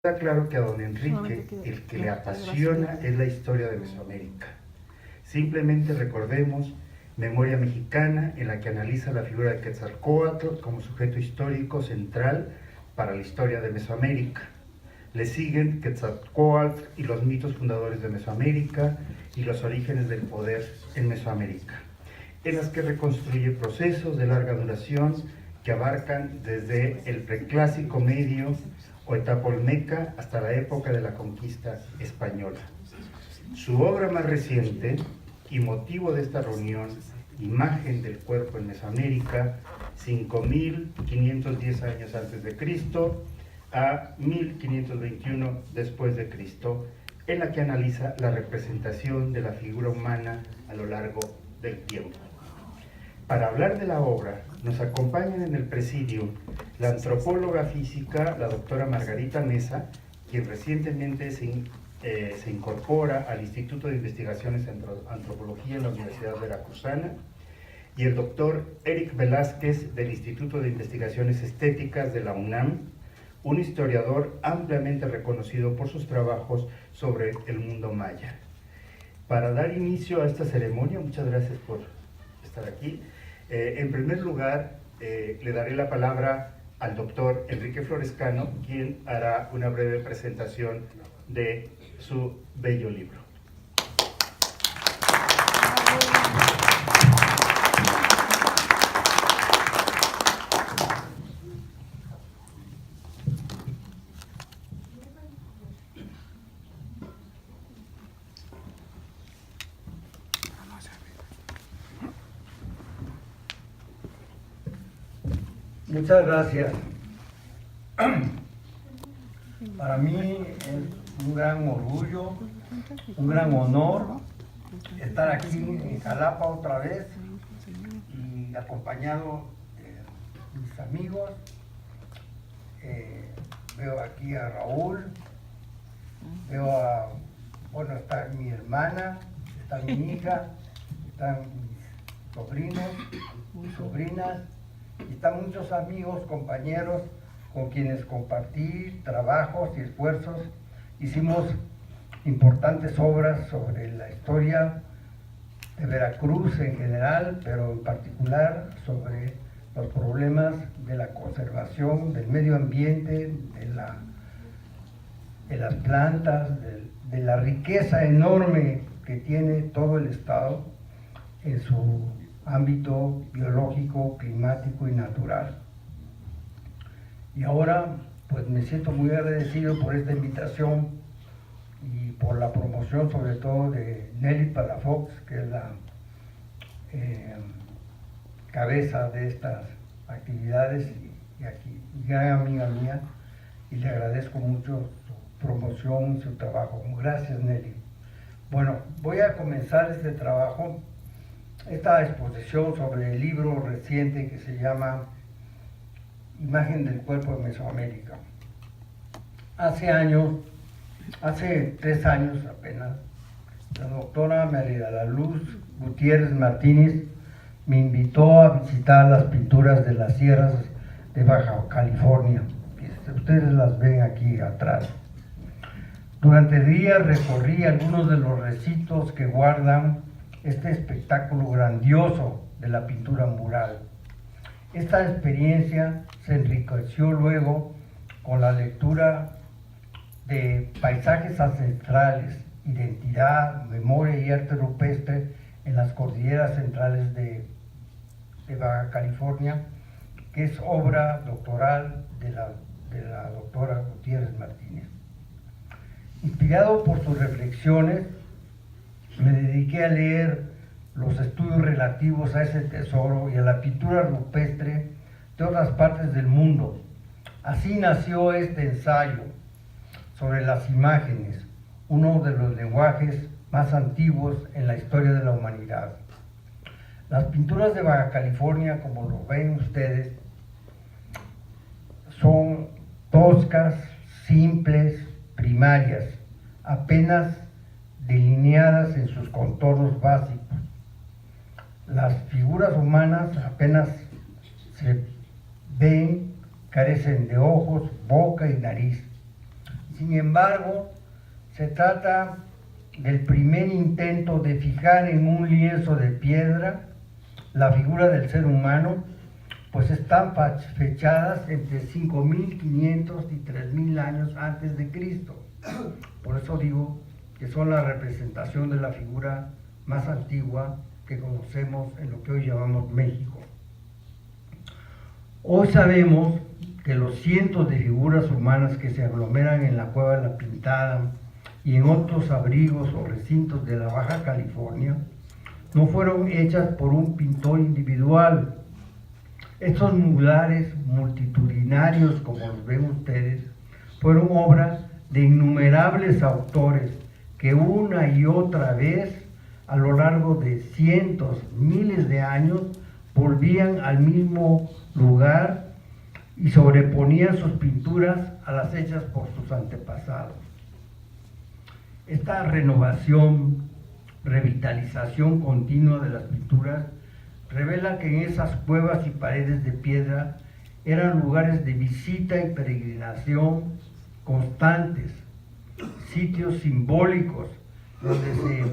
Está claro que a don Enrique el que le apasiona es la historia de Mesoamérica. Simplemente recordemos Memoria Mexicana, en la que analiza la figura de Quetzalcóatl como sujeto histórico central para la historia de Mesoamérica. Le siguen Quetzalcóatl y los mitos fundadores de Mesoamérica y los orígenes del poder en Mesoamérica, en las que reconstruye procesos de larga duración que abarcan desde el preclásico medio o etapa olmeca hasta la época de la conquista española. Su obra más reciente y motivo de esta reunión, Imagen del cuerpo en Mesoamérica, 5.510 años antes de Cristo a 1521 después de Cristo, en la que analiza la representación de la figura humana a lo largo del tiempo. Para hablar de la obra, nos acompañan en el presidio la antropóloga física, la doctora Margarita Mesa, quien recientemente se incorpora al Instituto de Investigaciones en Antropología en la Universidad Veracruzana, y el doctor Eric Velázquez del Instituto de Investigaciones Estéticas de la UNAM, un historiador ampliamente reconocido por sus trabajos sobre el mundo maya. Para dar inicio a esta ceremonia, muchas gracias por estar aquí. En primer lugar, le daré la palabra al doctor Enrique Florescano, quien hará una breve presentación de su bello libro. Muchas gracias. Para mí es un gran orgullo, un gran honor estar aquí en Jalapa otra vez y acompañado de mis amigos. Veo aquí a Raúl, está mi hermana, está mi hija, están mis sobrinos, mis sobrinas, y están muchos amigos, compañeros con quienes compartí trabajos y esfuerzos. Hicimos importantes obras sobre la historia de Veracruz en general, pero en particular sobre los problemas de la conservación del medio ambiente, de las plantas, de la riqueza enorme que tiene todo el estado en su ámbito biológico, climático y natural. Y ahora, pues me siento muy agradecido por esta invitación y por la promoción, sobre todo de Nelly Palafox, que es la cabeza de estas actividades y gran amiga mía, y le agradezco mucho su promoción y su trabajo. Gracias, Nelly. Bueno, voy a comenzar este trabajo, esta exposición sobre el libro reciente que se llama Imagen del cuerpo de Mesoamérica. Hace 3 años apenas, la doctora María de la Luz Gutiérrez Martínez me invitó a visitar las pinturas de las sierras de Baja California, que ustedes las ven aquí atrás. Durante el día recorrí algunos de los recintos que guardan este espectáculo grandioso de la pintura mural. Esta experiencia se enriqueció luego con la lectura de Paisajes ancestrales, identidad, memoria y arte rupestre en las cordilleras centrales de Baja California, que es obra doctoral de la doctora Gutiérrez Martínez. Inspirado por sus reflexiones, me dediqué a leer los estudios relativos a ese tesoro y a la pintura rupestre de otras partes del mundo. Así nació este ensayo sobre las imágenes, uno de los lenguajes más antiguos en la historia de la humanidad. Las pinturas de Baja California, como lo ven ustedes, son toscas, simples, primarias, apenas delineadas en sus contornos básicos. Las figuras humanas apenas se ven, carecen de ojos, boca y nariz. Sin embargo, se trata del primer intento de fijar en un lienzo de piedra la figura del ser humano, pues están fechadas entre 5.500 y 3.000 años antes de Cristo. Por eso digo que son la representación de la figura más antigua que conocemos en lo que hoy llamamos México. Hoy sabemos que los cientos de figuras humanas que se aglomeran en la Cueva de la Pintada y en otros abrigos o recintos de la Baja California no fueron hechas por un pintor individual. Estos murales multitudinarios, como los ven ustedes, fueron obra de innumerables autores que una y otra vez, a lo largo de cientos, miles de años, volvían al mismo lugar y sobreponían sus pinturas a las hechas por sus antepasados. Esta renovación, revitalización continua de las pinturas revela que en esas cuevas y paredes de piedra eran lugares de visita y peregrinación constantes, sitios simbólicos donde se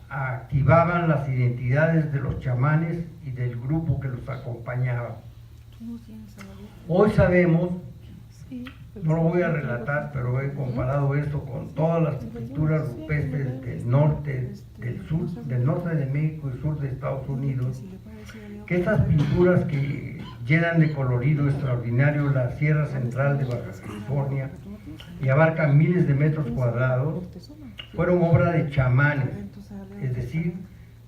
activaban las identidades de los chamanes y del grupo que los acompañaba. Hoy sabemos, no lo voy a relatar, pero he comparado esto con todas las pinturas rupestres del norte, del sur, del norte de México y sur de Estados Unidos, que estas pinturas que llenan de colorido extraordinario la Sierra Central de Baja California y abarcan miles de metros cuadrados, fueron obra de chamanes, es decir,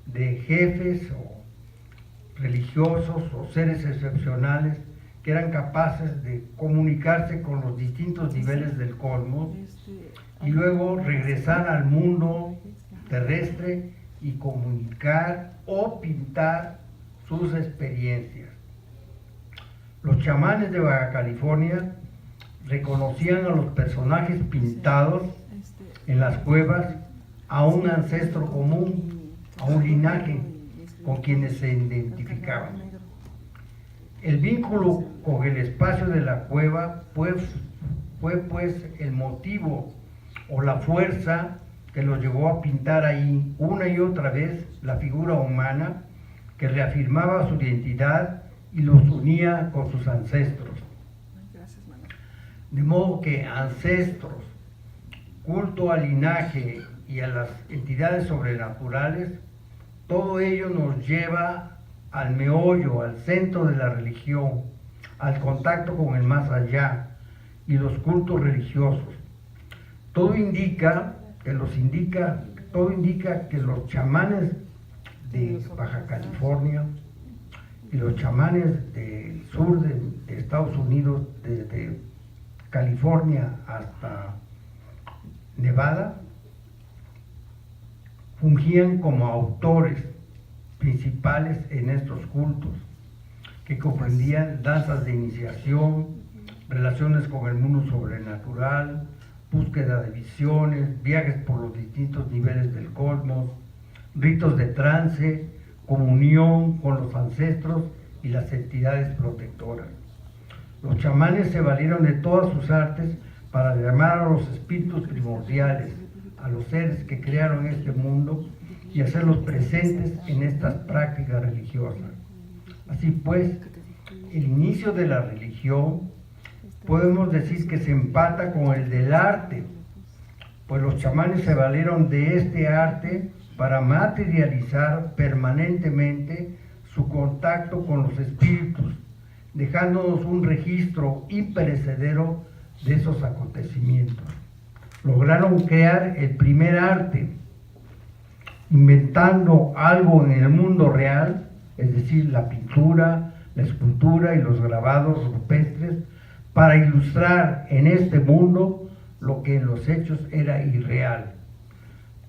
de jefes o religiosos o seres excepcionales que eran capaces de comunicarse con los distintos niveles del cosmos y luego regresar al mundo terrestre y comunicar o pintar sus experiencias. Los chamanes de Baja California reconocían a los personajes pintados en las cuevas a un ancestro común, a un linaje con quienes se identificaban. El vínculo con el espacio de la cueva fue pues el motivo o la fuerza que los llevó a pintar ahí una y otra vez la figura humana que reafirmaba su identidad y los unía con sus ancestros. De modo que ancestros, culto al linaje y a las entidades sobrenaturales, todo ello nos lleva al meollo, al centro de la religión, al contacto con el más allá y los cultos religiosos. Todo indica que los chamanes de Baja California y los chamanes del sur de Estados Unidos, desde California hasta Nevada, fungían como autores principales en estos cultos, que comprendían danzas de iniciación, relaciones con el mundo sobrenatural, búsqueda de visiones, viajes por los distintos niveles del cosmos, ritos de trance, comunión con los ancestros y las entidades protectoras. Los chamanes se valieron de todas sus artes para llamar a los espíritus primordiales, a los seres que crearon este mundo y hacerlos presentes en estas prácticas religiosas. Así pues, el inicio de la religión podemos decir que se empata con el del arte, pues los chamanes se valieron de este arte para materializar permanentemente su contacto con los espíritus, dejándonos un registro imperecedero de esos acontecimientos. Lograron crear el primer arte, inventando algo en el mundo real, es decir, la pintura, la escultura y los grabados rupestres, para ilustrar en este mundo lo que en los hechos era irreal.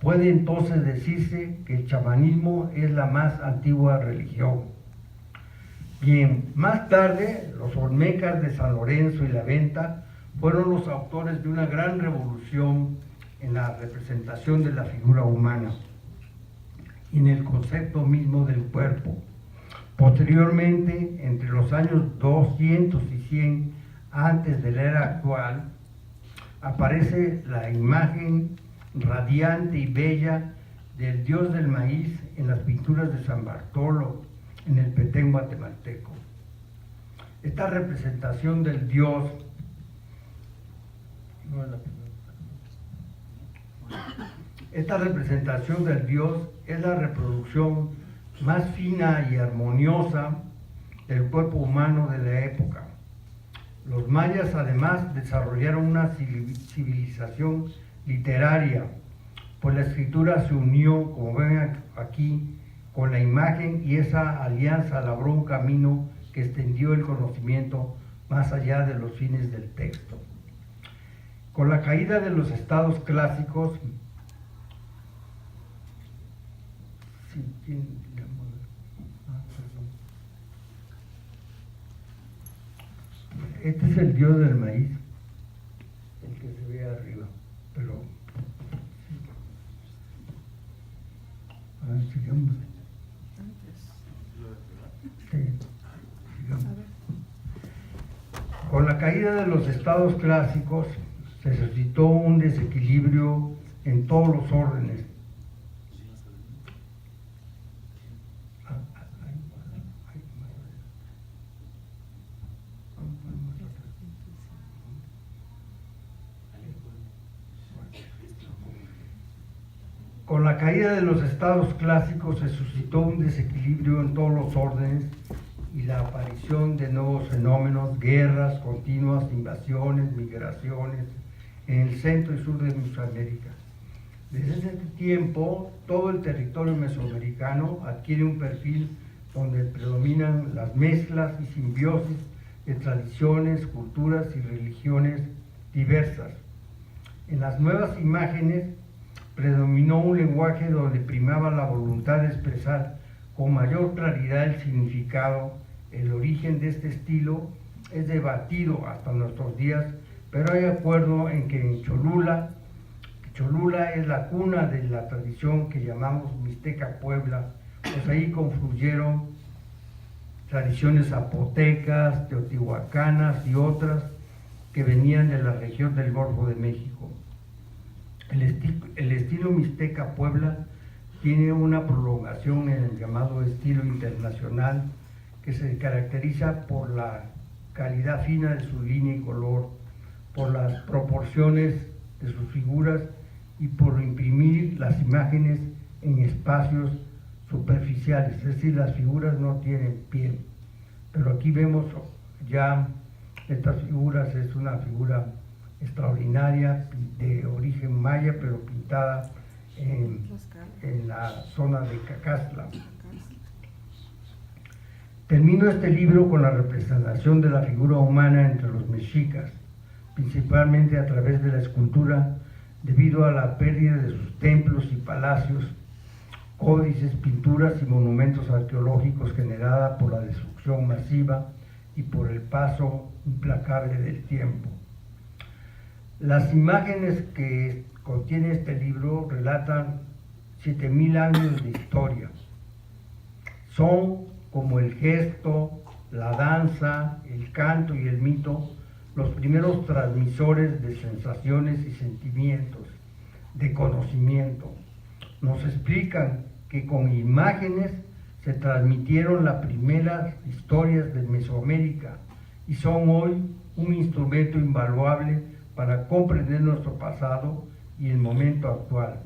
Puede entonces decirse que el chamanismo es la más antigua religión. Bien, más tarde, los olmecas de San Lorenzo y la Venta fueron los autores de una gran revolución en la representación de la figura humana y en el concepto mismo del cuerpo. Posteriormente, entre los años 200 y 100 antes de la era actual, aparece la imagen radiante y bella del dios del maíz en las pinturas de San Bartolo en el Petén guatemalteco. Esta representación del dios es la reproducción más fina y armoniosa del cuerpo humano de la época. Los mayas además desarrollaron una civilización literaria, pues la escritura se unió, como ven aquí, con la imagen, y esa alianza labró un camino que extendió el conocimiento más allá de los fines del texto. Con la caída de los estados clásicos, este es el dios del maíz, el que se ve arriba, pero a ver, sigamos. Sí, sigamos. Con la caída de los estados clásicos se suscitó un desequilibrio en todos los órdenes. Con la caída de los estados clásicos se suscitó un desequilibrio en todos los órdenes y la aparición de nuevos fenómenos, guerras continuas, invasiones, migraciones en el centro y sur de Mesoamérica. Desde ese tiempo, todo el territorio mesoamericano adquiere un perfil donde predominan las mezclas y simbiosis de tradiciones, culturas y religiones diversas. En las nuevas imágenes predominó un lenguaje donde primaba la voluntad de expresar con mayor claridad el significado. El origen de este estilo es debatido hasta nuestros días, pero hay acuerdo en que en Cholula es la cuna de la tradición que llamamos Mixteca Puebla, pues ahí confluyeron tradiciones zapotecas, teotihuacanas y otras que venían de la región del Golfo de México. El estilo Mixteca Puebla tiene una prolongación en el llamado estilo internacional, que se caracteriza por la calidad fina de su línea y color, por las proporciones de sus figuras y por imprimir las imágenes en espacios superficiales, es decir, las figuras no tienen piel. Pero aquí vemos ya estas figuras, es una figura extraordinaria de origen maya, pero pintada en la zona de Cacastla. Termino este libro con la representación de la figura humana entre los mexicas, principalmente a través de la escultura, debido a la pérdida de sus templos y palacios, códices, pinturas y monumentos arqueológicos generada por la destrucción masiva y por el paso implacable del tiempo. Las imágenes que contiene este libro relatan 7000 años de historia. Son como el gesto, la danza, el canto y el mito, los primeros transmisores de sensaciones y sentimientos, de conocimiento. Nos explican que con imágenes se transmitieron las primeras historias de Mesoamérica y son hoy un instrumento invaluable para comprender nuestro pasado y el momento actual.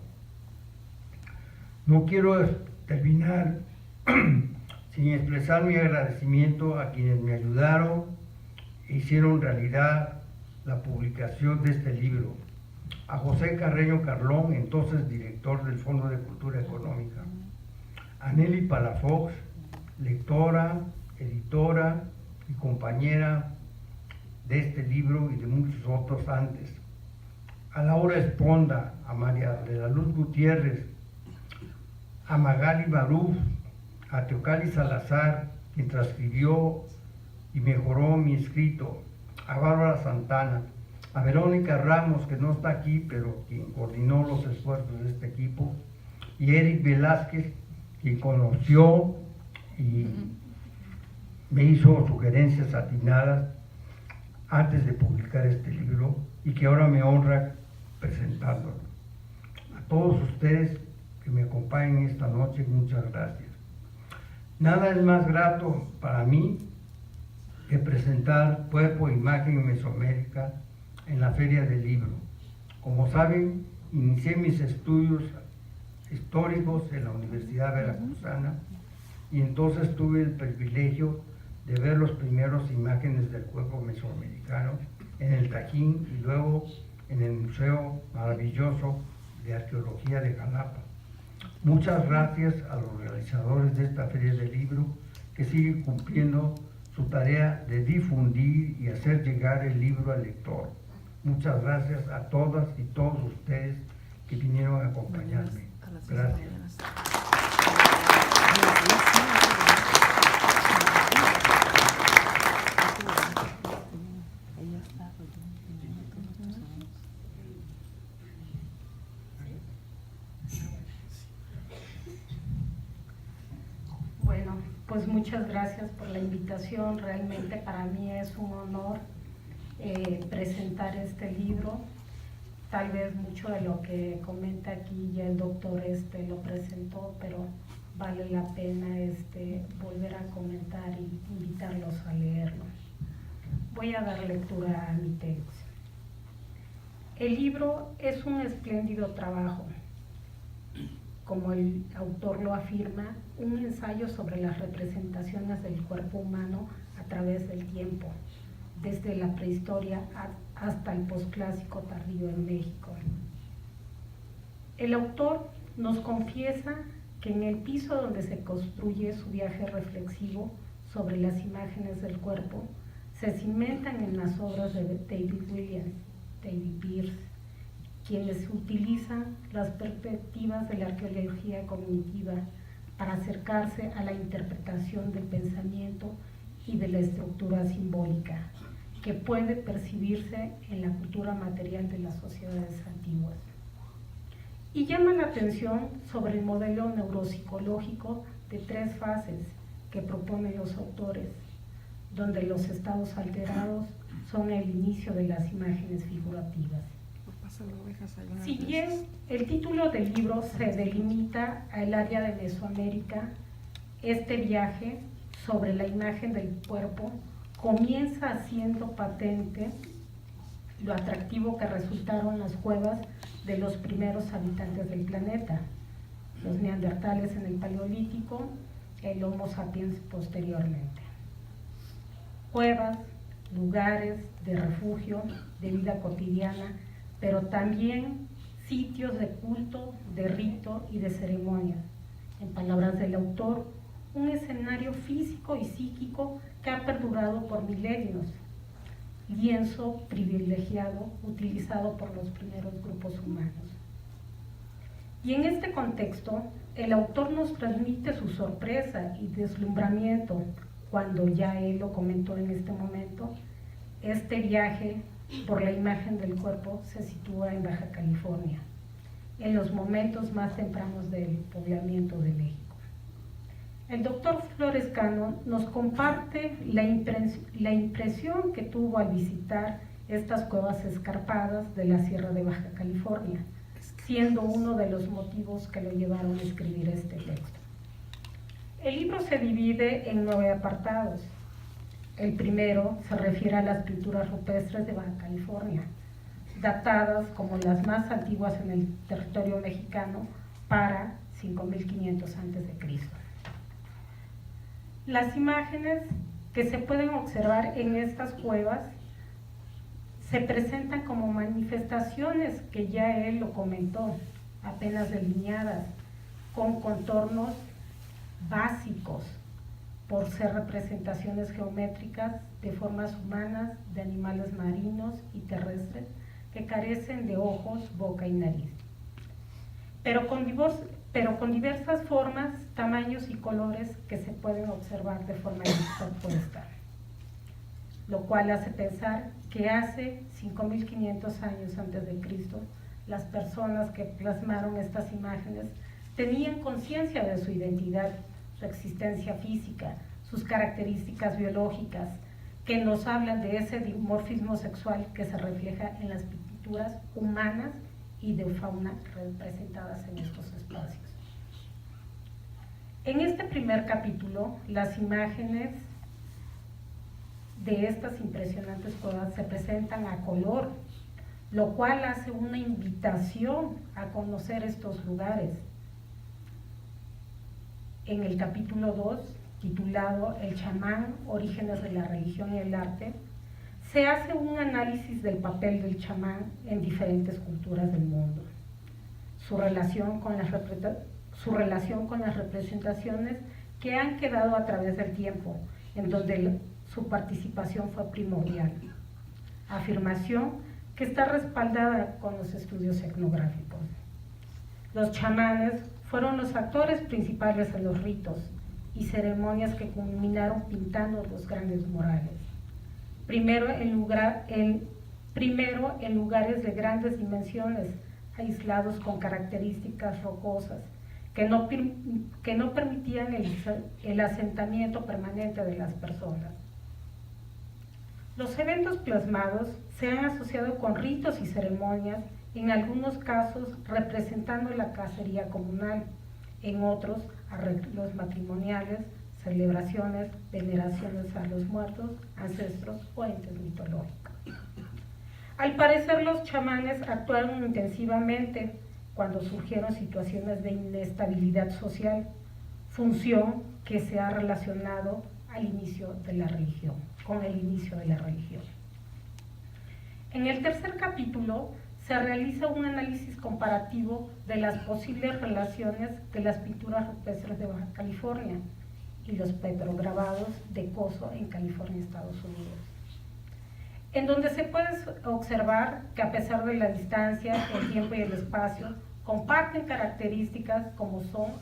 No quiero terminar sin expresar mi agradecimiento a quienes me ayudaron e hicieron realidad la publicación de este libro. A José Carreño Carlón, entonces director del Fondo de Cultura Económica. A Nelly Palafox, lectora, editora y compañera de este libro y de muchos otros antes. A Laura Esponda, a María de la Luz Gutiérrez, a Magali Barú, a Teocali Salazar, quien transcribió y mejoró mi escrito, a Bárbara Santana, a Verónica Ramos, que no está aquí, pero quien coordinó los esfuerzos de este equipo, y Eric Velázquez, quien conoció y me hizo sugerencias atinadas antes de publicar este libro, y que ahora me honra presentándolo. A todos ustedes que me acompañan esta noche, muchas gracias. Nada es más grato para mí que presentar Cuerpo e Imagen en Mesoamérica en la Feria del Libro. Como saben, inicié mis estudios históricos en la Universidad Veracruzana y entonces tuve el privilegio de ver los primeros imágenes del cuerpo mesoamericano en el Tajín y luego en el Museo Maravilloso de Arqueología de Jalapa. Muchas gracias a los realizadores de esta Feria del Libro que siguen cumpliendo su tarea de difundir y hacer llegar el libro al lector. Muchas gracias a todas y todos ustedes que vinieron a acompañarme. Gracias. Bueno, pues muchas gracias por la invitación. Realmente para mí es un honor presentar este libro. Tal vez mucho de lo que comenta aquí ya el doctor lo presentó, pero vale la pena volver a comentar y invitarlos a leerlo. Voy a dar lectura a mi texto. El libro es un espléndido trabajo. Como el autor lo afirma, un ensayo sobre las representaciones del cuerpo humano a través del tiempo, desde la prehistoria hasta el posclásico tardío en México. El autor nos confiesa que en el piso donde se construye su viaje reflexivo sobre las imágenes del cuerpo, se cimentan en las obras de David Williams, David Pearce, quienes utilizan las perspectivas de la arqueología cognitiva para acercarse a la interpretación del pensamiento y de la estructura simbólica que puede percibirse en la cultura material de las sociedades antiguas. Y llama la atención sobre el modelo neuropsicológico de 3 fases que proponen los autores, donde los estados alterados son el inicio de las imágenes figurativas. Si bien el título del libro se delimita al área de Mesoamérica, este viaje sobre la imagen del cuerpo comienza haciendo patente lo atractivo que resultaron las cuevas de los primeros habitantes del planeta, los neandertales en el Paleolítico, el Homo sapiens posteriormente. Cuevas, lugares de refugio, de vida cotidiana, pero también sitios de culto, de rito y de ceremonia. En palabras del autor, un escenario físico y psíquico que ha perdurado por milenios, lienzo privilegiado utilizado por los primeros grupos humanos. Y en este contexto, el autor nos transmite su sorpresa y deslumbramiento cuando ya él lo comentó en este momento. Este viaje por la imagen del cuerpo se sitúa en Baja California, en los momentos más tempranos del poblamiento de México. El doctor Flores Cano nos comparte la impresión que tuvo al visitar estas cuevas escarpadas de la Sierra de Baja California, siendo uno de los motivos que lo llevaron a escribir este texto. El libro se divide en 9 apartados. El primero se refiere a las pinturas rupestres de Baja California, datadas como las más antiguas en el territorio mexicano para 5500 a.C. Las imágenes que se pueden observar en estas cuevas se presentan como manifestaciones que ya él lo comentó, apenas delineadas, con contornos básicos, por ser representaciones geométricas de formas humanas, de animales marinos y terrestres que carecen de ojos, boca y nariz, pero con diversas formas, tamaños y colores que se pueden observar de forma superpuesta, lo cual hace pensar que hace 5500 años antes de Cristo, las personas que plasmaron estas imágenes tenían conciencia de su identidad, su existencia física, sus características biológicas, que nos hablan de ese dimorfismo sexual que se refleja en las pinturas humanas y de fauna representadas en estos espacios. En este primer capítulo, las imágenes de estas impresionantes cuevas se presentan a color, lo cual hace una invitación a conocer estos lugares. En el capítulo 2, titulado El chamán, orígenes de la religión y el arte, se hace un análisis del papel del chamán en diferentes culturas del mundo, su relación con las representaciones que han quedado a través del tiempo, en donde su participación fue primordial. Afirmación que está respaldada con los estudios etnográficos. Los chamanes fueron los actores principales en los ritos y ceremonias que culminaron pintando los grandes murales. Primero en lugares de grandes dimensiones, aislados con características rocosas, que no permitían el asentamiento permanente de las personas. Los eventos plasmados se han asociado con ritos y ceremonias, en algunos casos representando la cacería comunal, en otros arreglos matrimoniales, celebraciones, veneraciones a los muertos, ancestros o entes mitológicos. Al parecer, los chamanes actuaron intensivamente cuando surgieron situaciones de inestabilidad social, función que se ha relacionado al inicio de la religión, con el inicio de la religión. En el tercer capítulo se realiza un análisis comparativo de las posibles relaciones de las pinturas rupestres de Baja California y los petrograbados de Coso en California, Estados Unidos, en donde se puede observar que a pesar de la distancia, el tiempo y el espacio, comparten características como son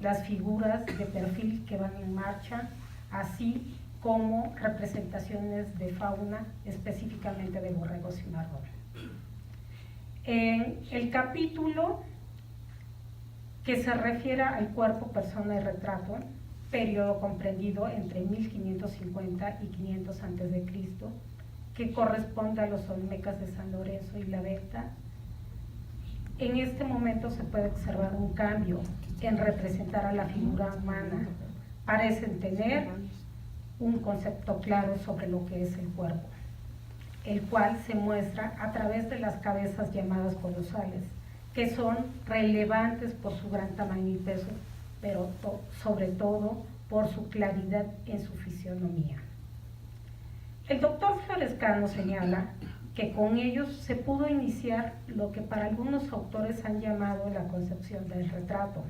las figuras de perfil que van en marcha, así como representaciones de fauna, específicamente de borregos y marrón. En el capítulo que se refiere al cuerpo, persona y retrato, periodo comprendido entre 1550 y 500 a.C., que corresponde a los olmecas de San Lorenzo y la Venta, en este momento se puede observar un cambio en representar a la figura humana. Parecen tener un concepto claro sobre lo que es el cuerpo, el cual se muestra a través de las cabezas llamadas colosales, que son relevantes por su gran tamaño y peso, pero sobre todo por su claridad en su fisionomía. El doctor Florescano señala que con ellos se pudo iniciar lo que para algunos autores han llamado la concepción del retrato.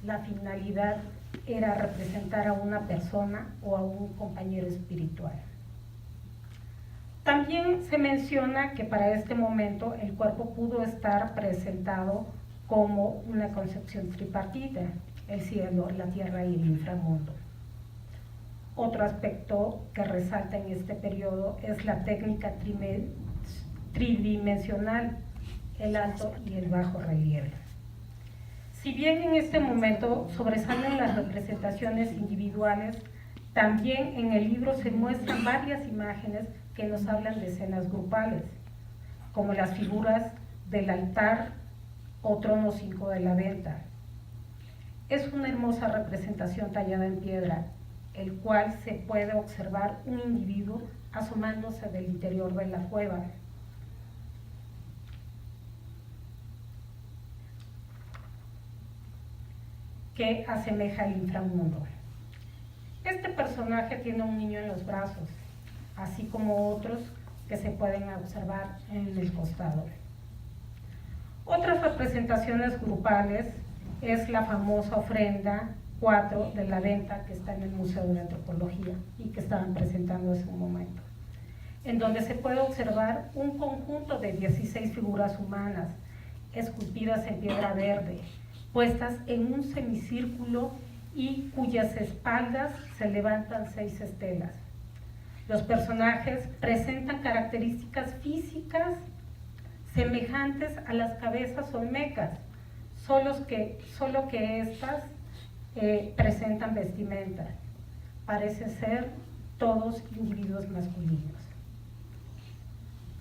La finalidad era representar a una persona o a un compañero espiritual. También se menciona que para este momento el cuerpo pudo estar presentado como una concepción tripartita, el cielo, la tierra y el inframundo. Otro aspecto que resalta en este periodo es la técnica tridimensional, el alto y el bajo relieve. Si bien en este momento sobresalen las representaciones individuales, también en el libro se muestran varias imágenes que nos hablan de escenas grupales, como las figuras del altar o trono 5 de la Venta. Es una hermosa representación tallada en piedra, el cual se puede observar un individuo asomándose del interior de la cueva. Que asemeja al inframundo. Este personaje tiene un niño en los brazos, así como otros que se pueden observar en el costado. Otras representaciones grupales es la famosa ofrenda 4 de la Venta, que está en el Museo de la Antropología y que estaban presentando hace un momento, en donde se puede observar un conjunto de 16 figuras humanas esculpidas en piedra verde, puestas en un semicírculo y cuyas espaldas se levantan 6 estelas. Los personajes presentan características físicas semejantes a las cabezas olmecas, solo que estas presentan vestimenta. Parece ser todos individuos masculinos.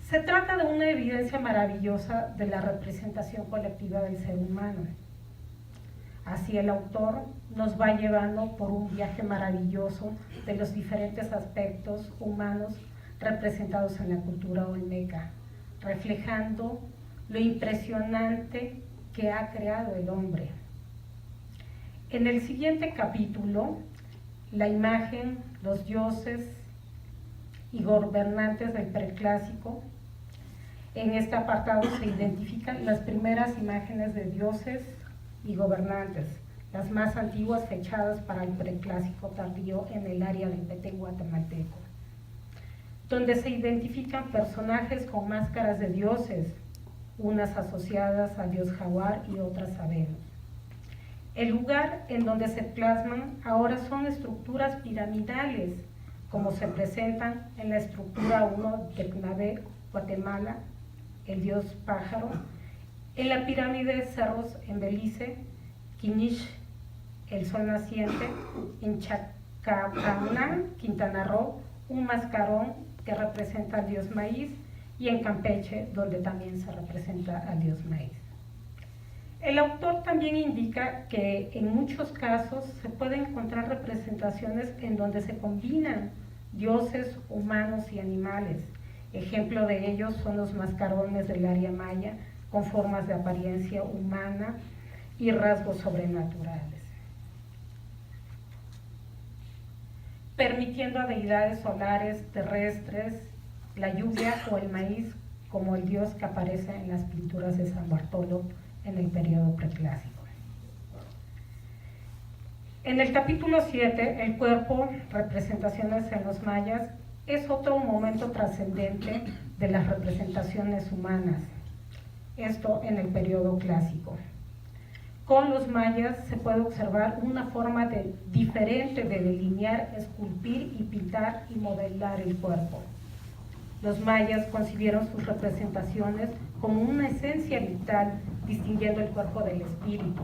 Se trata de una evidencia maravillosa de la representación colectiva del ser humano. Así el autor nos va llevando por un viaje maravilloso de los diferentes aspectos humanos representados en la cultura olmeca, reflejando lo impresionante que ha creado el hombre. En el siguiente capítulo, la imagen, los dioses y gobernantes del preclásico. En este apartado se identifican las primeras imágenes de dioses y gobernantes, las más antiguas fechadas para el preclásico tardío en el área del Petén guatemalteco, donde se identifican personajes con máscaras de dioses, unas asociadas al dios jaguar y otras a Venus. El lugar en donde se plasman ahora son estructuras piramidales, como se presentan en la estructura 1 de Tecnavé, Guatemala, el dios pájaro, en la pirámide de cerros en Belice, Quinish, el sol naciente, en Chacapanán, Quintana Roo, un mascarón que representa al dios maíz, y en Campeche, donde también se representa al dios maíz. El autor también indica que en muchos casos se pueden encontrar representaciones en donde se combinan dioses, humanos y animales. Ejemplo de ellos son los mascarones del área maya, con formas de apariencia humana y rasgos sobrenaturales, permitiendo a deidades solares, terrestres, la lluvia o el maíz, como el dios que aparece en las pinturas de San Bartolo en el periodo preclásico. En el capítulo 7, el cuerpo, representaciones en los mayas, es otro momento trascendente de las representaciones humanas, esto en el periodo clásico. Con los mayas se puede observar una forma diferente de delinear, esculpir y pintar y modelar el cuerpo. Los mayas concibieron sus representaciones como una esencia vital, distinguiendo el cuerpo del espíritu.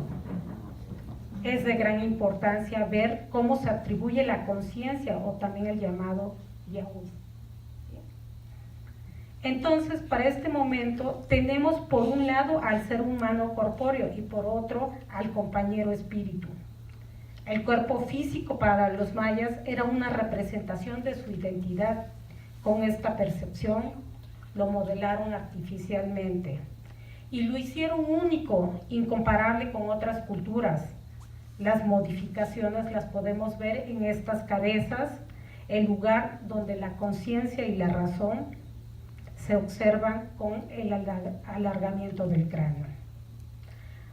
Es de gran importancia ver cómo se atribuye la conciencia, o también el llamado Yahoo. Entonces, para este momento, tenemos por un lado al ser humano corpóreo y por otro al compañero espíritu. El cuerpo físico para los mayas era una representación de su identidad. Con esta percepción lo modelaron artificialmente y lo hicieron único, incomparable con otras culturas. Las modificaciones las podemos ver en estas cabezas, el lugar donde la conciencia y la razón se observan con el alargamiento del cráneo.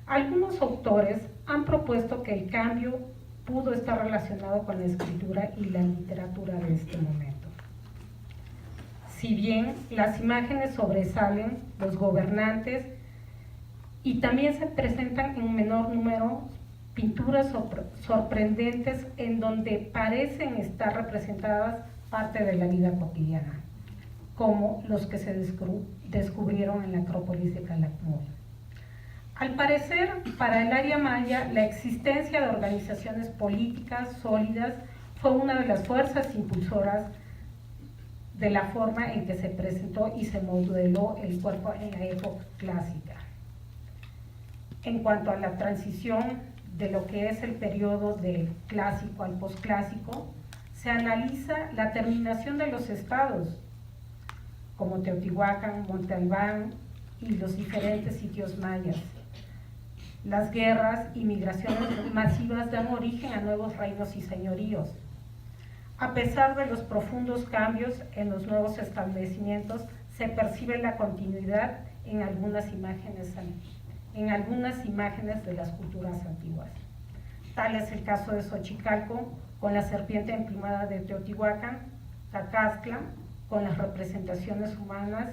Algunos autores han propuesto que el cambio pudo estar relacionado con la escritura y la literatura de este momento. Si bien las imágenes sobresalen, los gobernantes, y también se presentan en menor número pinturas sorprendentes en donde parecen estar representadas parte de la vida cotidiana, como los que se descubrieron en la Acrópolis de Calakmul. Al parecer, para el área maya, la existencia de organizaciones políticas sólidas fue una de las fuerzas impulsoras de la forma en que se presentó y se modeló el cuerpo en la época clásica. En cuanto a la transición de lo que es el periodo del clásico al posclásico, se analiza la terminación de los estados, como Teotihuacán, Monte Albán y los diferentes sitios mayas. Las guerras y migraciones masivas dan origen a nuevos reinos y señoríos. A pesar de los profundos cambios en los nuevos establecimientos, se percibe la continuidad en algunas imágenes de las culturas antiguas. Tal es el caso de Xochicalco, con la serpiente emplumada de Teotihuacán, Tacaztla, con las representaciones humanas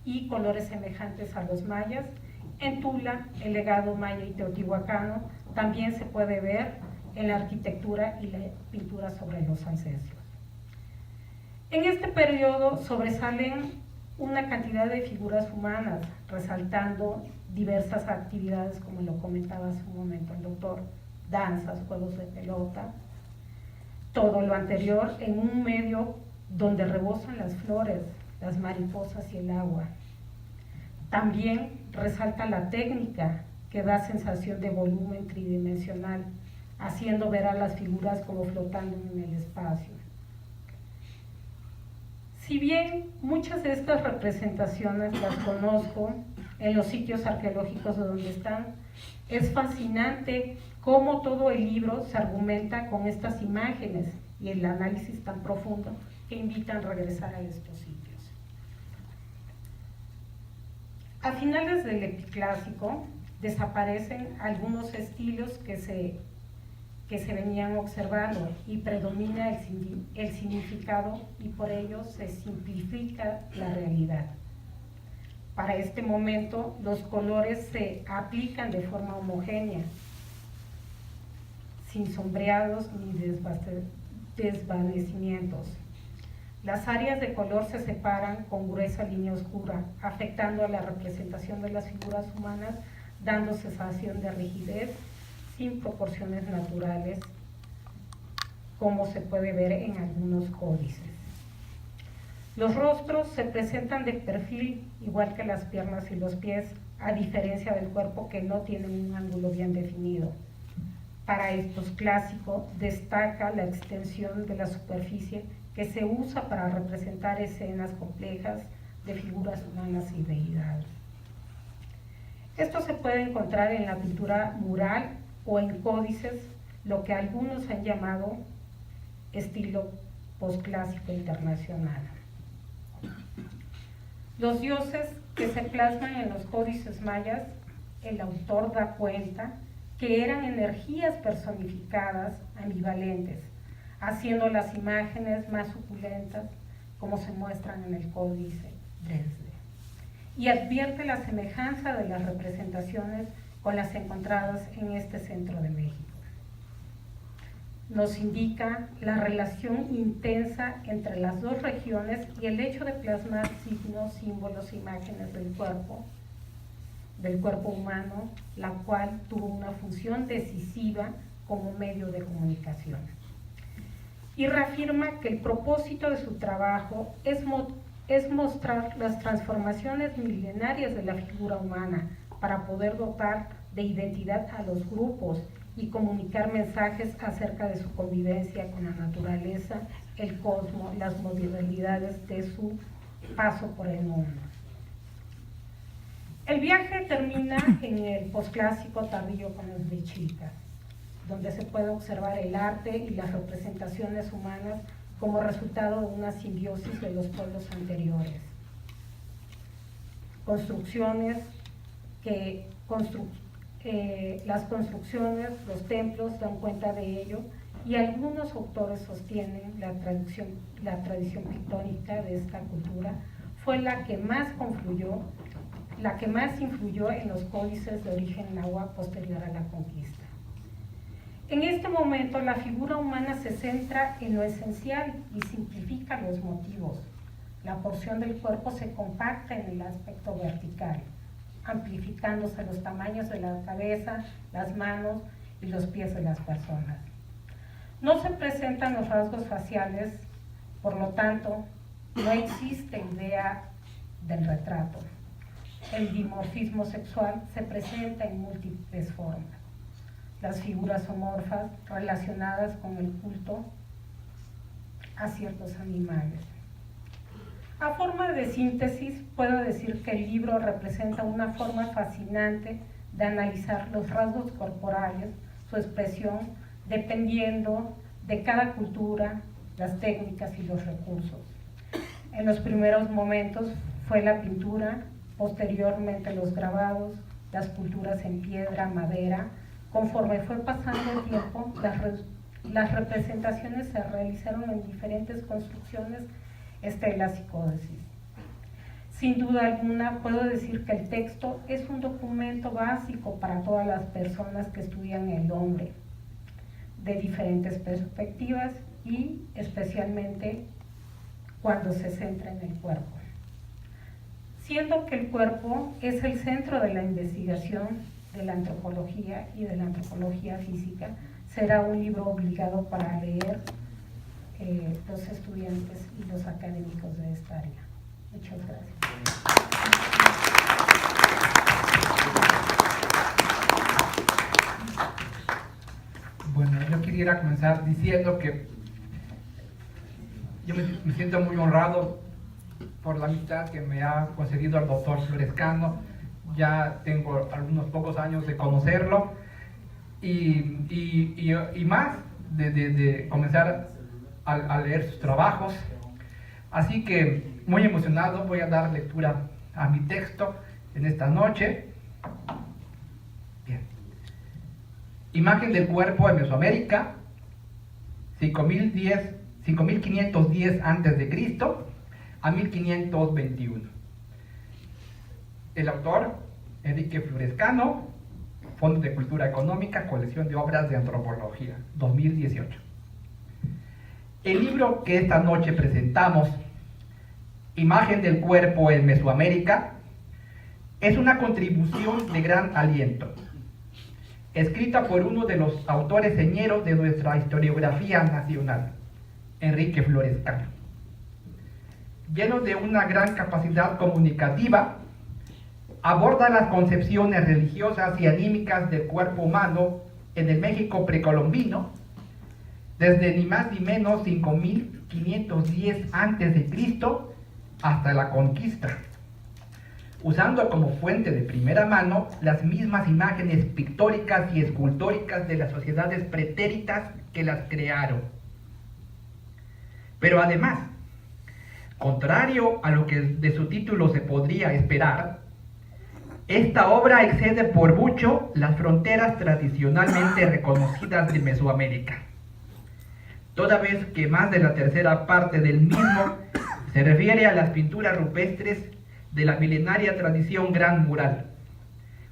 y colores semejantes a los mayas. En Tula, el legado maya y teotihuacano también se puede ver en la arquitectura y la pintura sobre los ancestros. En este periodo sobresalen una cantidad de figuras humanas, resaltando diversas actividades, como lo comentaba hace un momento el doctor, danzas, juegos de pelota, todo lo anterior en un medio donde rebosan las flores, las mariposas y el agua. También resalta la técnica que da sensación de volumen tridimensional, haciendo ver a las figuras como flotando en el espacio. Si bien muchas de estas representaciones las conozco en los sitios arqueológicos de donde están, es fascinante cómo todo el libro se argumenta con estas imágenes y el análisis tan profundo que invitan a regresar a estos sitios. A finales del Epiclásico desaparecen algunos estilos que se venían observando y predomina el significado y por ello se simplifica la realidad. Para este momento los colores se aplican de forma homogénea, sin sombreados ni desvanecimientos. Las áreas de color se separan con gruesa línea oscura, afectando a la representación de las figuras humanas, dando sensación de rigidez sin proporciones naturales, como se puede ver en algunos códices. Los rostros se presentan de perfil, igual que las piernas y los pies, a diferencia del cuerpo que no tiene un ángulo bien definido. Para estos clásicos destaca la extensión de la superficie que se usa para representar escenas complejas de figuras humanas y deidades. Esto se puede encontrar en la pintura mural o en códices, lo que algunos han llamado estilo posclásico internacional. Los dioses que se plasman en los códices mayas, el autor da cuenta que eran energías personificadas ambivalentes, haciendo las imágenes más suculentas como se muestran en el códice Dresde, y advierte la semejanza de las representaciones con las encontradas en este centro de México. Nos indica la relación intensa entre las dos regiones y el hecho de plasmar signos, símbolos, imágenes del cuerpo humano, la cual tuvo una función decisiva como medio de comunicación. Y reafirma que el propósito de su trabajo es mostrar las transformaciones milenarias de la figura humana para poder dotar de identidad a los grupos y comunicar mensajes acerca de su convivencia con la naturaleza, el cosmos, las modalidades de su paso por el mundo. El viaje termina en el posclásico tardío con los mexicas, donde se puede observar el arte y las representaciones humanas como resultado de una simbiosis de los pueblos anteriores. Las construcciones, los templos dan cuenta de ello, y algunos autores sostienen la tradición pictórica de esta cultura fue la que más influyó en los códices de origen náhuatl posterior a la conquista. En este momento la figura humana se centra en lo esencial y simplifica los motivos. La porción del cuerpo se compacta en el aspecto vertical, amplificándose los tamaños de la cabeza, las manos y los pies de las personas. No se presentan los rasgos faciales, por lo tanto, no existe idea del retrato. El dimorfismo sexual se presenta en múltiples formas. Las figuras zoomorfas relacionadas con el culto a ciertos animales. A forma de síntesis, puedo decir que el libro representa una forma fascinante de analizar los rasgos corporales, su expresión, dependiendo de cada cultura, las técnicas y los recursos. En los primeros momentos fue la pintura, posteriormente los grabados, las culturas en piedra, madera. Conforme fue pasando el tiempo, las representaciones se realizaron en diferentes construcciones, estelas y códices. Sin duda alguna, puedo decir que el texto es un documento básico para todas las personas que estudian el hombre, de diferentes perspectivas y especialmente cuando se centra en el cuerpo. Siendo que el cuerpo es el centro de la investigación de la antropología y de la antropología física, será un libro obligado para leer los estudiantes y los académicos de esta área. Muchas gracias. Bueno, yo quisiera comenzar diciendo que yo me siento muy honrado por la amistad que me ha concedido el doctor Florescano. Ya tengo algunos pocos años de conocerlo y más de comenzar a leer sus trabajos. Así que muy emocionado voy a dar lectura a mi texto en esta noche. Bien. Imagen del cuerpo en Mesoamérica, 5510 a.C. a 1521. El autor, Enrique Florescano, Fondo de Cultura Económica, colección de obras de antropología, 2018. El libro que esta noche presentamos, Imagen del cuerpo en Mesoamérica, es una contribución de gran aliento, escrita por uno de los autores señeros de nuestra historiografía nacional, Enrique Florescano. Lleno de una gran capacidad comunicativa, aborda las concepciones religiosas y anímicas del cuerpo humano en el México precolombino, desde ni más ni menos 5510 a.C. hasta la conquista, usando como fuente de primera mano las mismas imágenes pictóricas y escultóricas de las sociedades pretéritas que las crearon. Pero además, contrario a lo que de su título se podría esperar, esta obra excede por mucho las fronteras tradicionalmente reconocidas de Mesoamérica, toda vez que más de la tercera parte del mismo se refiere a las pinturas rupestres de la milenaria tradición gran mural,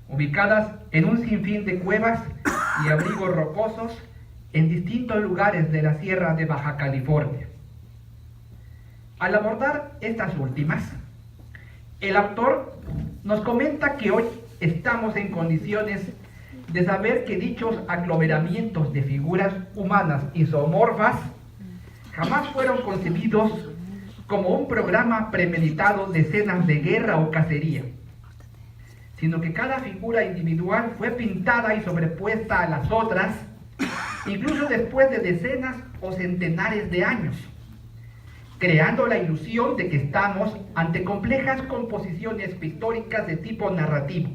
ubicadas en un sinfín de cuevas y abrigos rocosos en distintos lugares de la Sierra de Baja California. Al abordar estas últimas, el autor nos comenta que hoy estamos en condiciones de saber que dichos aglomeramientos de figuras humanas isomorfas jamás fueron concebidos como un programa premeditado de escenas de guerra o cacería, sino que cada figura individual fue pintada y sobrepuesta a las otras, incluso después de decenas o centenares de años, creando la ilusión de que estamos ante complejas composiciones pictóricas de tipo narrativo,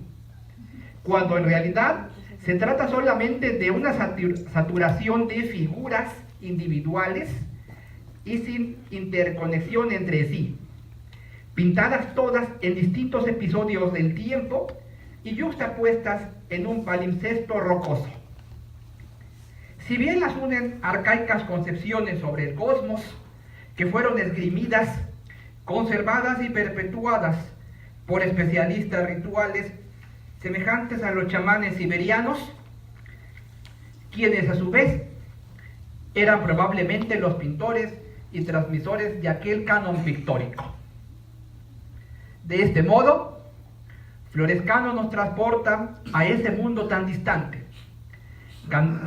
cuando en realidad se trata solamente de una saturación de figuras individuales y sin interconexión entre sí, pintadas todas en distintos episodios del tiempo y juxtapuestas en un palimpsesto rocoso. Si bien las unen arcaicas concepciones sobre el cosmos, que fueron esgrimidas, conservadas y perpetuadas por especialistas rituales semejantes a los chamanes siberianos, quienes a su vez eran probablemente los pintores y transmisores de aquel canon pictórico. De este modo, Florescano nos transporta a ese mundo tan distante,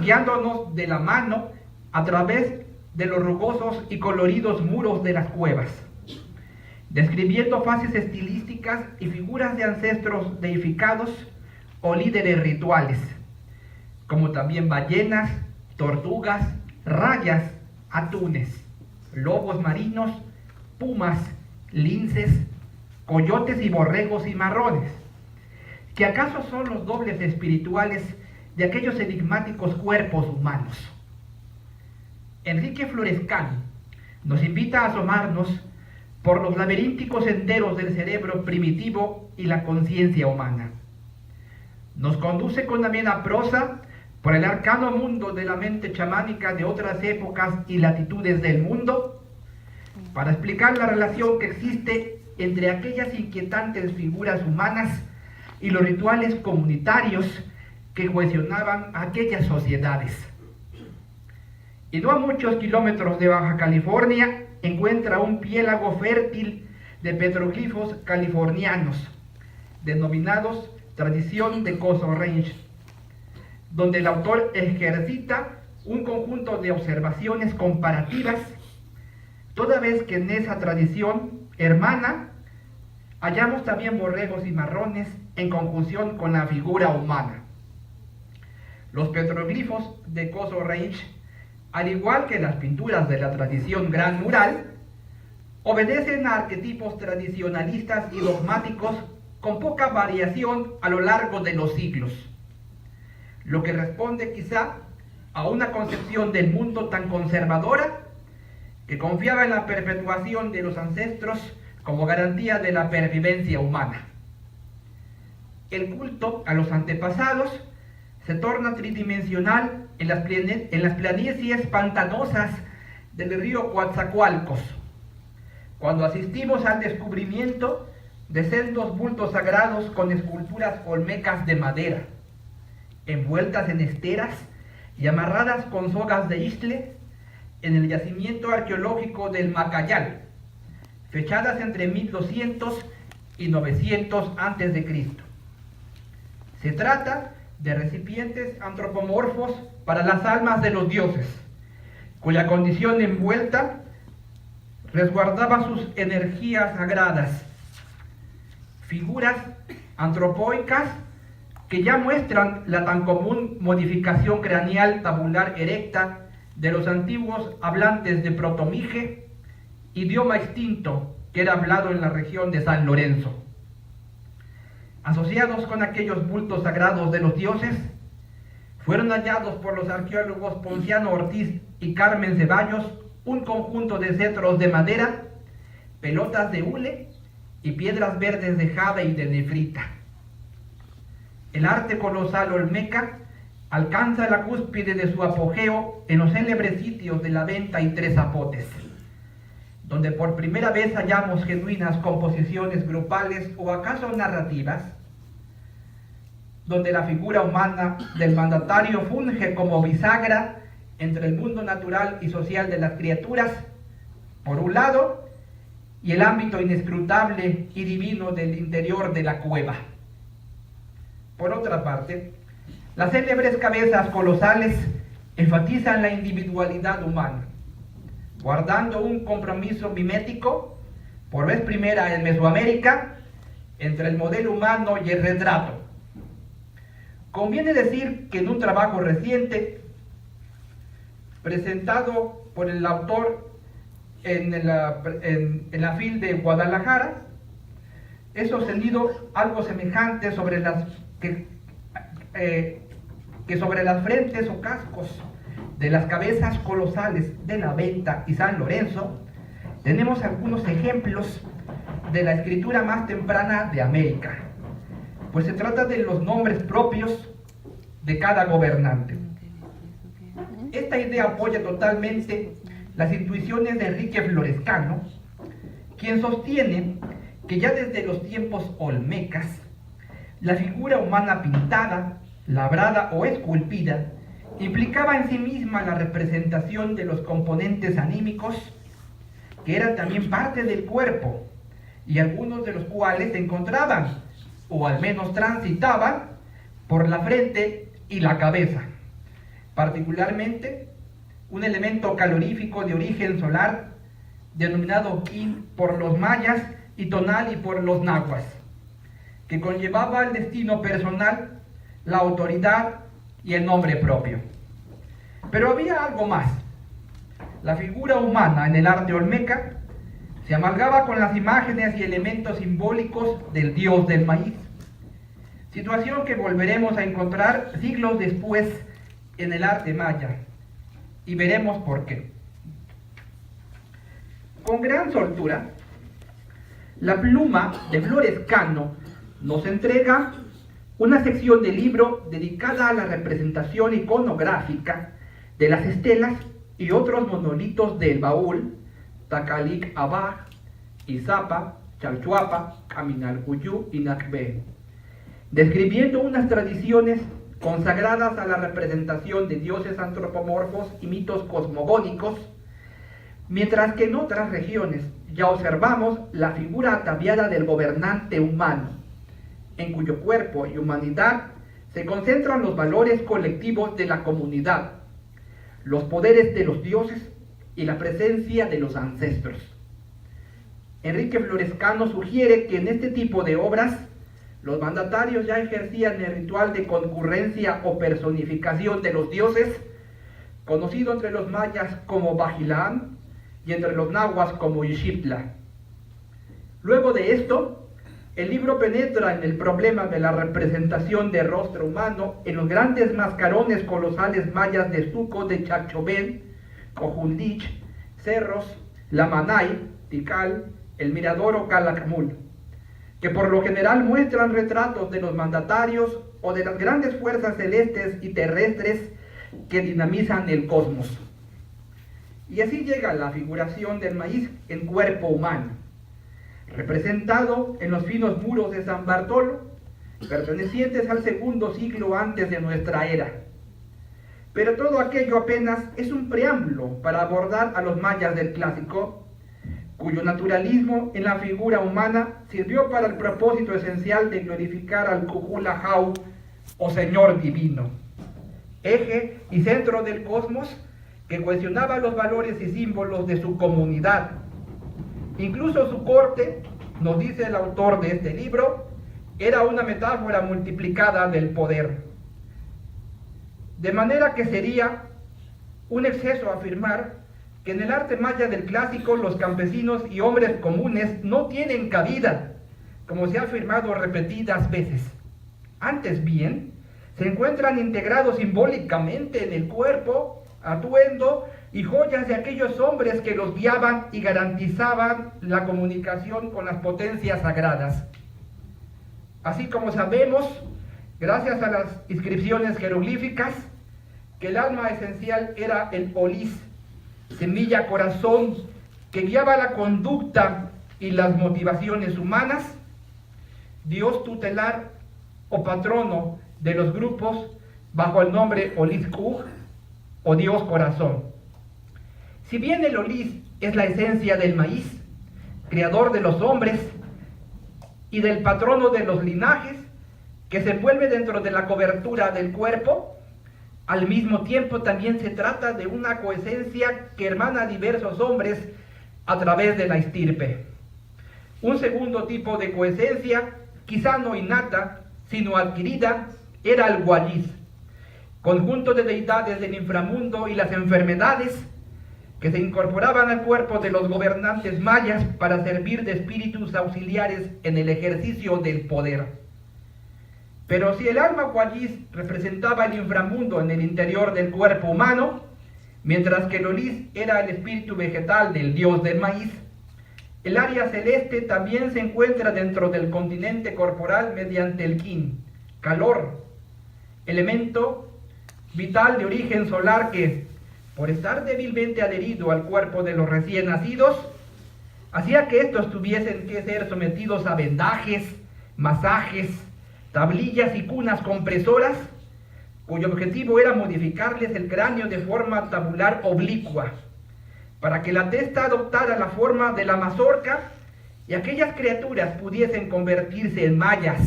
guiándonos de la mano a través de los rugosos y coloridos muros de las cuevas, describiendo fases estilísticas y figuras de ancestros deificados o líderes rituales, como también ballenas, tortugas, rayas, atunes, lobos marinos, pumas, linces, coyotes y borregos cimarrones, que acaso son los dobles espirituales de aquellos enigmáticos cuerpos humanos. Enrique Florescano nos invita a asomarnos por los laberínticos senderos del cerebro primitivo y la conciencia humana. Nos conduce con amena prosa por el arcano mundo de la mente chamánica de otras épocas y latitudes del mundo, para explicar la relación que existe entre aquellas inquietantes figuras humanas y los rituales comunitarios que cohesionaban aquellas sociedades. Y no a muchos kilómetros de Baja California encuentra un piélago fértil de petroglifos californianos, denominados Tradición de Coso Range, donde el autor ejercita un conjunto de observaciones comparativas toda vez que en esa tradición hermana hallamos también borregos y marrones en conjunción con la figura humana. Los petroglifos de Coso Range, al igual que las pinturas de la tradición gran mural, obedecen a arquetipos tradicionalistas y dogmáticos con poca variación a lo largo de los siglos, lo que responde quizá a una concepción del mundo tan conservadora que confiaba en la perpetuación de los ancestros como garantía de la pervivencia humana. El culto a los antepasados se torna tridimensional en las planicies pantanosas del río Coatzacoalcos, cuando asistimos al descubrimiento de sendos bultos sagrados con esculturas olmecas de madera, envueltas en esteras y amarradas con sogas de isle en el yacimiento arqueológico del Macayal, fechadas entre 1200 y 900 a.C. Se trata de recipientes antropomorfos para las almas de los dioses, cuya condición envuelta resguardaba sus energías sagradas, figuras antropoicas que ya muestran la tan común modificación craneal tabular erecta de los antiguos hablantes de protomije, idioma extinto que era hablado en la región de San Lorenzo. Asociados con aquellos bultos sagrados de los dioses, fueron hallados por los arqueólogos Ponciano Ortiz y Carmen Ceballos un conjunto de cetros de madera, pelotas de hule y piedras verdes de jade y de nefrita. El arte colosal olmeca alcanza la cúspide de su apogeo en los célebres sitios de La Venta y Tres Zapotes, donde por primera vez hallamos genuinas composiciones grupales o acaso narrativas, donde la figura humana del mandatario funge como bisagra entre el mundo natural y social de las criaturas, por un lado, y el ámbito inescrutable y divino del interior de la cueva. Por otra parte, las célebres cabezas colosales enfatizan la individualidad humana, guardando un compromiso mimético, por vez primera en Mesoamérica, entre el modelo humano y el retrato. Conviene decir que en un trabajo reciente, presentado por el autor en la FIL de Guadalajara, he sostenido algo semejante sobre que sobre las frentes o cascos de las cabezas colosales de La Venta y San Lorenzo tenemos algunos ejemplos de la escritura más temprana de América, pues se trata de los nombres propios de cada gobernante. Esta idea apoya totalmente las intuiciones de Enrique Florescano, quien sostiene que ya desde los tiempos olmecas, la figura humana pintada, labrada o esculpida implicaba en sí misma la representación de los componentes anímicos que eran también parte del cuerpo y algunos de los cuales se encontraban, o al menos transitaban, por la frente y la cabeza, particularmente un elemento calorífico de origen solar denominado Kin por los mayas y Tonali por los nahuas, que conllevaba el destino personal, la autoridad y el nombre propio. Pero había algo más. La figura humana en el arte olmeca se amalgaba con las imágenes y elementos simbólicos del dios del maíz, situación que volveremos a encontrar siglos después en el arte maya, y veremos por qué. Con gran soltura, la pluma de Florescano nos entrega una sección del libro dedicada a la representación iconográfica de las estelas y otros monolitos del Baúl, Tacalic Abá, Izapa, Chalchuapa, Aminalcuyú y Nacbe, describiendo unas tradiciones consagradas a la representación de dioses antropomorfos y mitos cosmogónicos, mientras que en otras regiones ya observamos la figura ataviada del gobernante humano, en cuyo cuerpo y humanidad se concentran los valores colectivos de la comunidad, los poderes de los dioses y la presencia de los ancestros. Enrique Florescano sugiere que en este tipo de obras los mandatarios ya ejercían el ritual de concurrencia o personificación de los dioses, conocido entre los mayas como Bajilán y entre los nahuas como Ixiptla. Luego de esto, el libro penetra en el problema de la representación de rostro humano en los grandes mascarones colosales mayas de Zuco de Chacchobén, Cojundich, Cerros, Lamanay, Tikal, El Mirador o Calakmul, que por lo general muestran retratos de los mandatarios o de las grandes fuerzas celestes y terrestres que dinamizan el cosmos. Y así llega la figuración del maíz en cuerpo humano, representado en los finos muros de San Bartolo, pertenecientes al segundo siglo antes de nuestra era. Pero todo aquello apenas es un preámbulo para abordar a los mayas del clásico, cuyo naturalismo en la figura humana sirvió para el propósito esencial de glorificar al Cuculajau o Señor Divino, eje y centro del cosmos que cuestionaba los valores y símbolos de su comunidad. Incluso su corte, nos dice el autor de este libro, era una metáfora multiplicada del poder. De manera que sería un exceso afirmar que en el arte maya del clásico los campesinos y hombres comunes no tienen cabida, como se ha afirmado repetidas veces. Antes bien, se encuentran integrados simbólicamente en el cuerpo, atuendo y joyas de aquellos hombres que los guiaban y garantizaban la comunicación con las potencias sagradas. Así como sabemos, gracias a las inscripciones jeroglíficas, que el alma esencial era el olis, semilla corazón, que guiaba la conducta y las motivaciones humanas, Dios tutelar o patrono de los grupos bajo el nombre Olis Kuj o Dios corazón. Si bien el olis es la esencia del maíz, creador de los hombres y del patrono de los linajes, que se envuelve dentro de la cobertura del cuerpo, al mismo tiempo también se trata de una coesencia que hermana a diversos hombres a través de la estirpe. Un segundo tipo de coesencia, quizá no innata, sino adquirida, era el guayiz, conjunto de deidades del inframundo y las enfermedades que se incorporaban al cuerpo de los gobernantes mayas para servir de espíritus auxiliares en el ejercicio del poder. Pero si el alma guayiz representaba el inframundo en el interior del cuerpo humano, mientras que el olis era el espíritu vegetal del dios del maíz, el área celeste también se encuentra dentro del continente corporal mediante el kin, calor, elemento vital de origen solar que, por estar débilmente adherido al cuerpo de los recién nacidos, hacía que estos tuviesen que ser sometidos a vendajes, masajes, tablillas y cunas compresoras, cuyo objetivo era modificarles el cráneo de forma tabular oblicua, para que la testa adoptara la forma de la mazorca y aquellas criaturas pudiesen convertirse en mayas,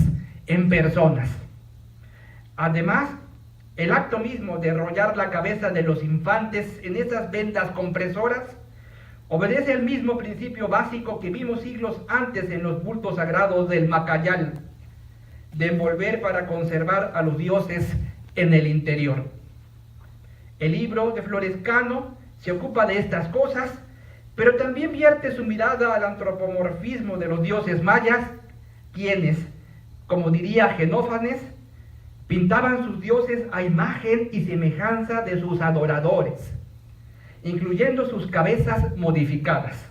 en personas. Además, el acto mismo de enrollar la cabeza de los infantes en esas vendas compresoras obedece al mismo principio básico que vimos siglos antes en los bultos sagrados del Macayal, de envolver para conservar a los dioses en el interior. El libro de Florescano se ocupa de estas cosas, pero también vierte su mirada al antropomorfismo de los dioses mayas, quienes, como diría Genófanes, pintaban sus dioses a imagen y semejanza de sus adoradores, incluyendo sus cabezas modificadas.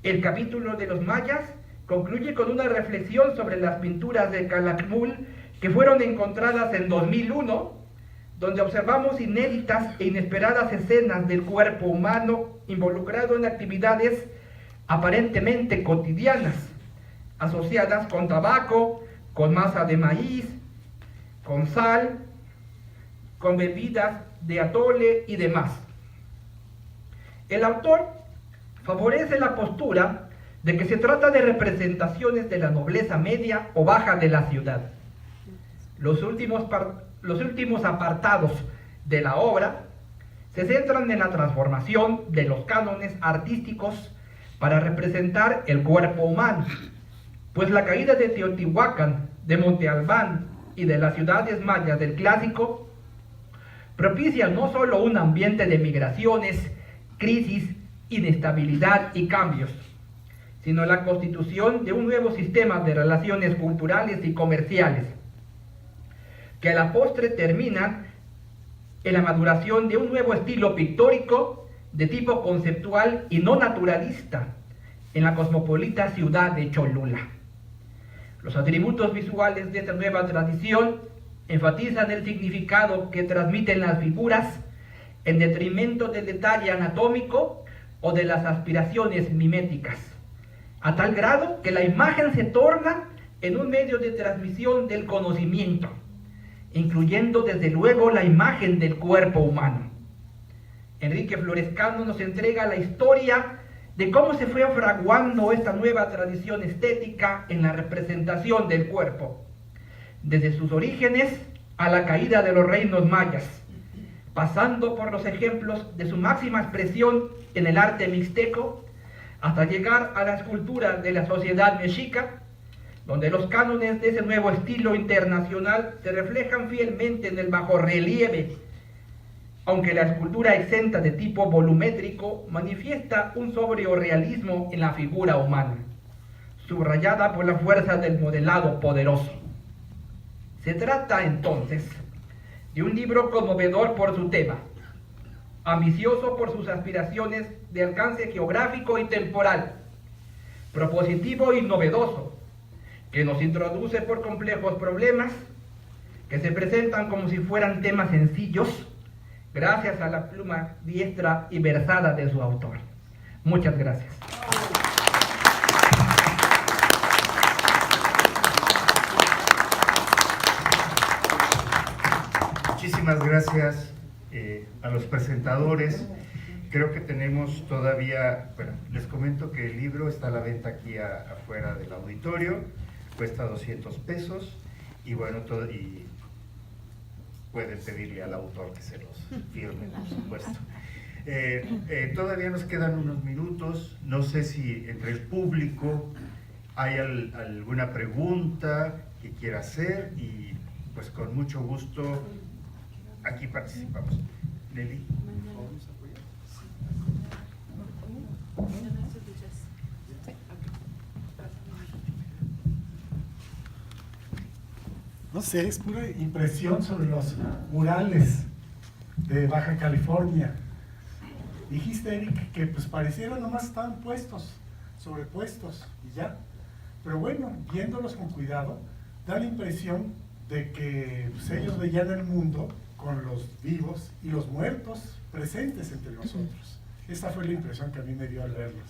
El capítulo de los mayas concluye con una reflexión sobre las pinturas de Calakmul que fueron encontradas en 2001, donde observamos inéditas e inesperadas escenas del cuerpo humano involucrado en actividades aparentemente cotidianas, asociadas con tabaco, con masa de maíz, con sal, con bebidas de atole y demás. El autor favorece la postura de que se trata de representaciones de la nobleza media o baja de la ciudad. Los últimos apartados de la obra se centran en la transformación de los cánones artísticos para representar el cuerpo humano, pues la caída de Teotihuacán, de Monte Albán y de las ciudades mayas del Clásico propicia no solo un ambiente de migraciones, crisis, inestabilidad y cambios, sino la constitución de un nuevo sistema de relaciones culturales y comerciales, que a la postre terminan en la maduración de un nuevo estilo pictórico de tipo conceptual y no naturalista en la cosmopolita ciudad de Cholula. Los atributos visuales de esta nueva tradición enfatizan el significado que transmiten las figuras en detrimento del detalle anatómico o de las aspiraciones miméticas, a tal grado que la imagen se torna en un medio de transmisión del conocimiento, incluyendo desde luego la imagen del cuerpo humano. Enrique Florescano nos entrega la historia de cómo se fue fraguando esta nueva tradición estética en la representación del cuerpo, desde sus orígenes a la caída de los reinos mayas, pasando por los ejemplos de su máxima expresión en el arte mixteco, hasta llegar a la escultura de la sociedad mexica, donde los cánones de ese nuevo estilo internacional se reflejan fielmente en el bajorrelieve, aunque la escultura exenta de tipo volumétrico manifiesta un sobrio realismo en la figura humana, subrayada por la fuerza del modelado poderoso. Se trata entonces de un libro conmovedor por su tema, ambicioso por sus aspiraciones de alcance geográfico y temporal, propositivo y novedoso, que nos introduce por complejos problemas que se presentan como si fueran temas sencillos, gracias a la pluma diestra y versada de su autor. Muchas gracias. Muchísimas gracias a los presentadores. Creo que tenemos todavía, bueno, les comento que el libro está a la venta aquí afuera del auditorio, cuesta 200 pesos y bueno, y pueden pedirle al autor que se los firme, por supuesto. Todavía nos quedan unos minutos, no sé si entre el público hay alguna pregunta que quiera hacer y pues con mucho gusto aquí participamos. Nelly. No sé, es pura impresión sobre los murales de Baja California. Dijiste, Eric, que pues parecieron nomás estaban puestos, sobrepuestos y ya. Pero bueno, viéndolos con cuidado, da la impresión de que pues, ellos veían el mundo con los vivos y los muertos presentes entre nosotros. Esa fue la impresión que a mí me dio al verlos.